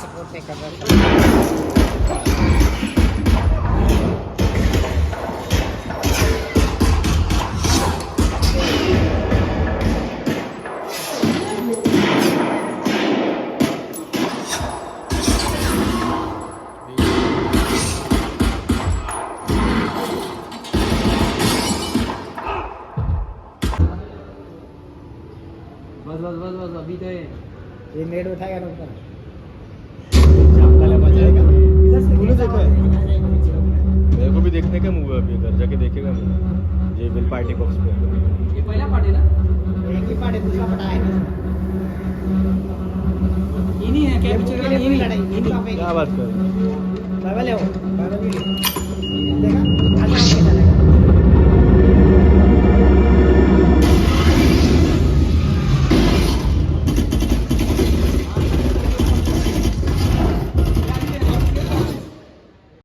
Support कर रहा बस बस बस बस अभी तो ये नेट उठाएगा ना ऊपर तूने देखा है? मेरे को भी देखने का मूवी अभी घर जाके देखेगा मैं JBL पार्टी बॉक्स पे। ये पहला पार्ट है ना? एक ही पार्ट है, दूसरा पार्ट आया नहीं। ये नहीं है क्या पिक्चर का? ये नहीं क्या बात कर रहे हो? बाबा ले आओ, बाबा भी ले।